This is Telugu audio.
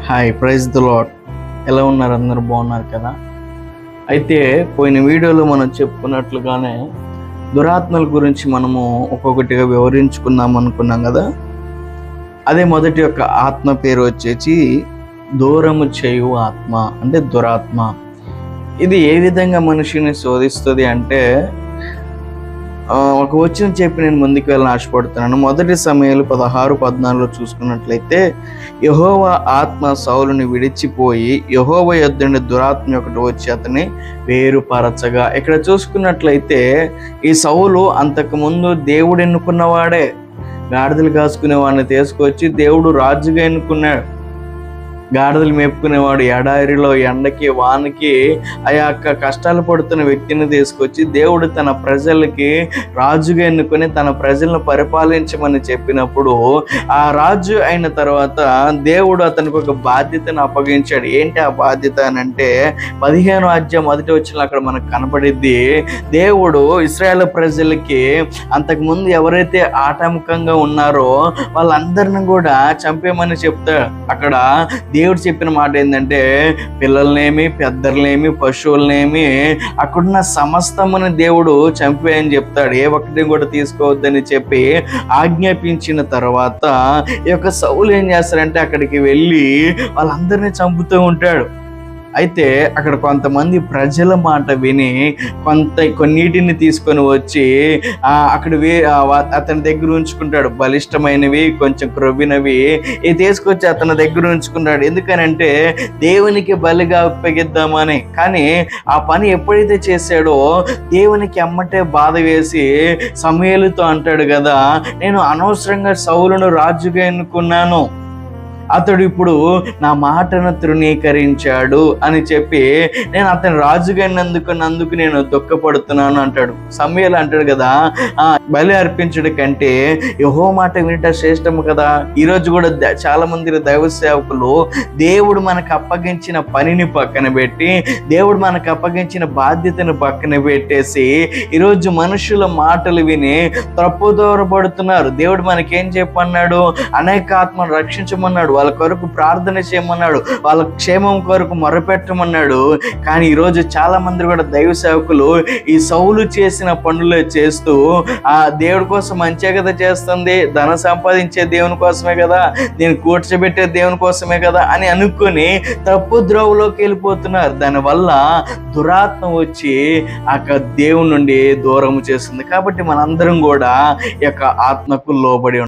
Hi, praise the lord. ఎలా ఉన్నారు? అందరూ బాగున్నారు కదా? అయితే పోయిన వీడియోలో మనం చెప్పుకున్నట్లుగానే దురాత్మల గురించి మనము ఒక్కొక్కటిగా వివరించుకుందాం అనుకున్నాం కదా. అదే మొదటి యొక్క ఆత్మ పేరు వచ్చేసి దూరము చేయు ఆత్మ, అంటే దురాత్మ. ఇది ఏ విధంగా మనిషిని శోధిస్తుంది అంటే, ఒక వచ్చిన చెప్పి నేను ముందుకు వెళ్ళని ఆశపడుతున్నాను. మొదటి సమయాలు 16-14 చూసుకున్నట్లయితే, యెహోవా ఆత్మ సౌలుని విడిచిపోయి యెహోవా యొద్ద నుండి దురాత్మ ఒకటి వచ్చి అతన్ని వేరుపరచగా. ఇక్కడ చూసుకున్నట్లయితే ఈ సౌలు అంతకుముందు దేవుడు ఎన్నుకున్నవాడే. గాడిదలు కాసుకునే వాడిని తీసుకొచ్చి దేవుడు రాజుగా ఎన్నుకున్నాడు. గాడిదలు మేపుకునేవాడు ఎడారిలో ఎండకి వానకి ఆ యొక్క కష్టాలు పడుతున్న వ్యక్తిని తీసుకొచ్చి దేవుడు తన ప్రజలకి రాజుగా ఎన్నుకొని తన ప్రజలను పరిపాలించమని చెప్పినప్పుడు, ఆ రాజు అయిన తర్వాత దేవుడు అతనికి ఒక బాధ్యతను అప్పగించాడు. ఏంటి ఆ బాధ్యత అని అంటే, 15వ అధ్యాయం మొదటి వచనంలో అక్కడ మనకు కనపడిద్ది. దేవుడు ఇశ్రాయేలు ప్రజలకి అంతకుముందు ఎవరైతే ఆటంకంగా ఉన్నారో వాళ్ళందరిని కూడా చంపేమని చెప్తాడు. అక్కడ దేవుడు చెప్పిన మాట ఏంటంటే, పిల్లలనేమి, పెద్దలనేమి, పశువులనేమి, అక్కడున్న సమస్తముని దేవుడు చంపేయని చెప్తాడు. ఏ ఒక్కటి కూడా తీసుకోవద్దని చెప్పి ఆజ్ఞాపించిన తర్వాత ఈ యొక్క సౌలు ఏం చేస్తారంటే అక్కడికి వెళ్ళి వాళ్ళందరినీ చంపుతూ ఉంటాడు. అయితే అక్కడ కొంతమంది ప్రజల మాట విని కొన్నిటిని తీసుకొని వచ్చి అక్కడ అతని దగ్గర ఉంచుకుంటాడు. బలిష్టమైనవి, కొంచెం క్రొవ్వినవి ఇది తీసుకొచ్చి అతని దగ్గర ఉంచుకున్నాడు. ఎందుకనంటే దేవునికి బలిగా అప్పగిద్దామని. కానీ ఆ పని ఎప్పుడైతే చేశాడో దేవునికి అమ్మటే బాధ వేసి సమూయేలుతో అంటాడు కదా, నేను అనవసరంగా సౌలును రాజుగా ఎన్నుకున్నాను, అతడు ఇప్పుడు నా మాటను తృణీకరించాడు అని చెప్పి నేను అతను రాజుగా అందుకు నేను దుఃఖపడుతున్నాను అంటాడు. సమూయేలు అంటాడు కదా, బలి అర్పించడం కంటే యెహోవా మాట వినట శ్రేష్టము కదా. ఈరోజు కూడా చాలా మంది దైవ సేవకులు దేవుడు మనకు అప్పగించిన పనిని పక్కన పెట్టి, దేవుడు మనకు అప్పగించిన బాధ్యతను పక్కన పెట్టేసి ఈరోజు మనుషుల మాటలు విని తప్పుదోరపడుతున్నారు. దేవుడు మనకేం చెప్పన్నాడు? అనేక ఆత్మను రక్షించమన్నాడు, వాళ్ళ కొరకు ప్రార్థన చేయమన్నాడు, వాళ్ళ క్షేమం కొరకు మొరపెట్టమన్నాడు. కానీ ఈరోజు చాలా మంది కూడా దైవ సేవకులు ఈ సౌలు చేసిన పనులే చేస్తూ, ఆ దేవుడి కోసం మంచిగా కదా చేస్తుంది, ధన సంపాదించే దేవుని కోసమే కదా, నేను కూర్చోబెట్టే దేవుని కోసమే కదా అని అనుకొని తప్పు ద్రోవలోకి వెళ్ళిపోతున్నారు. దానివల్ల దురాత్మ వచ్చి ఆ దేవుని నుండి దూరం చేస్తుంది. కాబట్టి మనందరం కూడా ఈ యొక్క ఆత్మకు లోబడి